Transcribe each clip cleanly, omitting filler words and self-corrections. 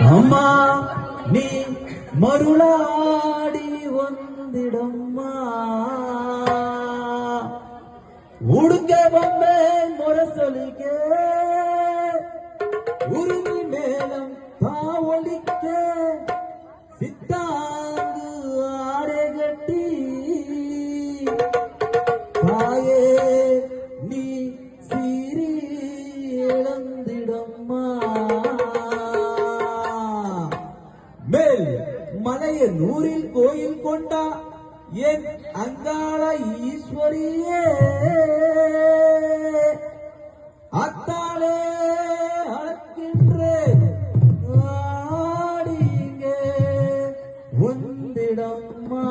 அம்மா நீ மருளாடி வந்திடம்மா உடுக்க வந்தேன் முரசொலிக்க உருவி மேலம் தாவொலிக்க சித்தாங்கு ஆடை கட்டி தாயே நீ சீரி இழந்திடம்மா மேல் மலைய நூறில் கோயில் கொண்டா என் அங்காள ஈஸ்வரியே அத்தாளே அழைக்கின்றேன் ஆடிங்க ஒந்திடம்மா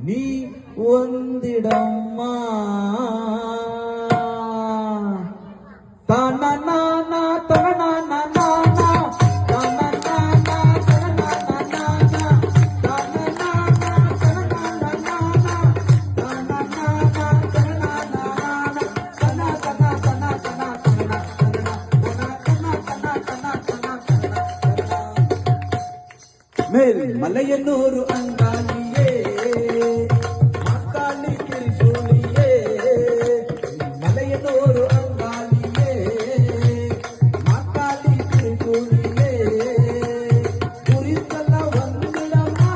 நீ ஒந்திடம்மா தானா தானா மேல் மலையனூரு அங்காளியே மாக்காளி திருசூலியே மலையனூரு அங்காளியே மாக்காளி திருசூலியே குறித்தல்ல வந்திடமா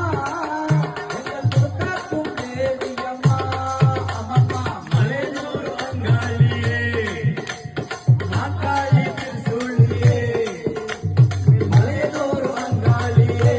எங்கள் துர்காக்கும் தேவியம்மா அம்மம்மா மலையனூரு அங்காளியே மாக்காளி திருசூலியே மலையனூரு அங்காளியே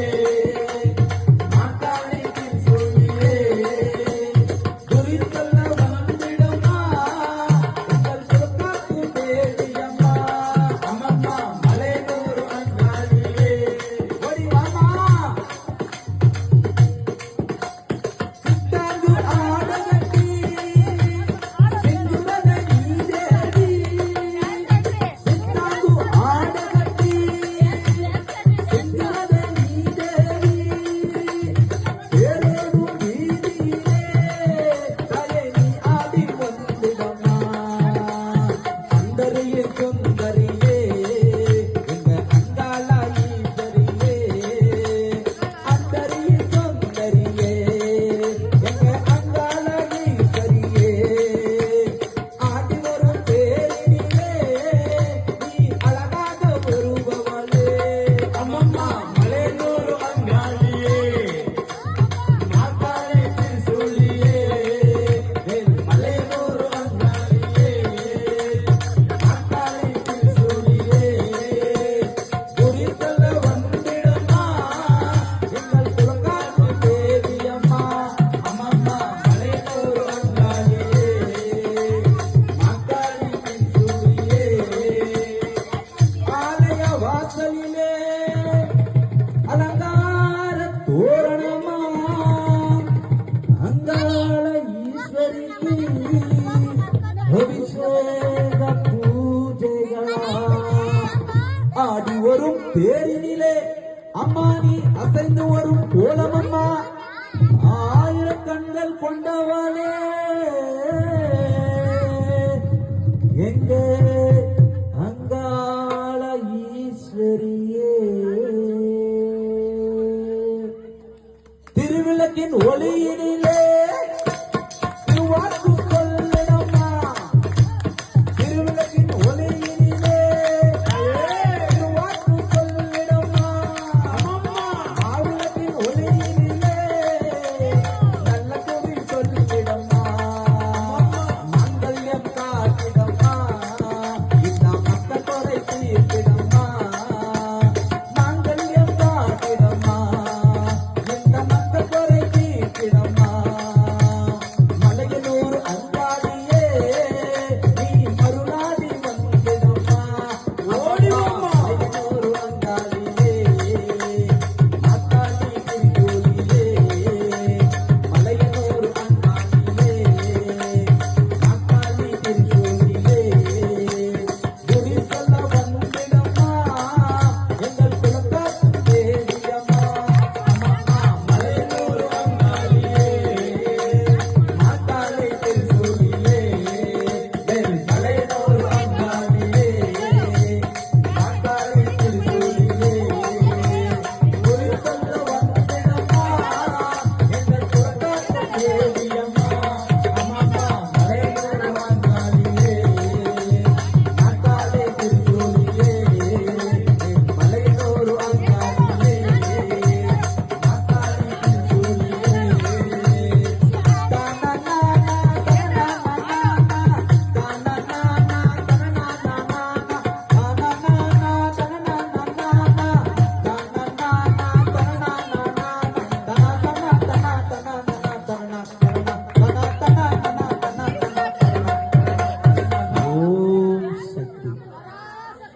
அலங்கார தோரணமா அங்காள ஈஸ்வரிக்கு அபிஷேக பூஜைகளா ஆடி வரும் தேரினிலே அம்மா நீ அசைந்து வரும் கோலமம்மா ஆயிரம் கண்கள் கொண்டவளே எங்க அங்காள ஈஸ்வரியே திருவிளக்கின் ஒளியிலே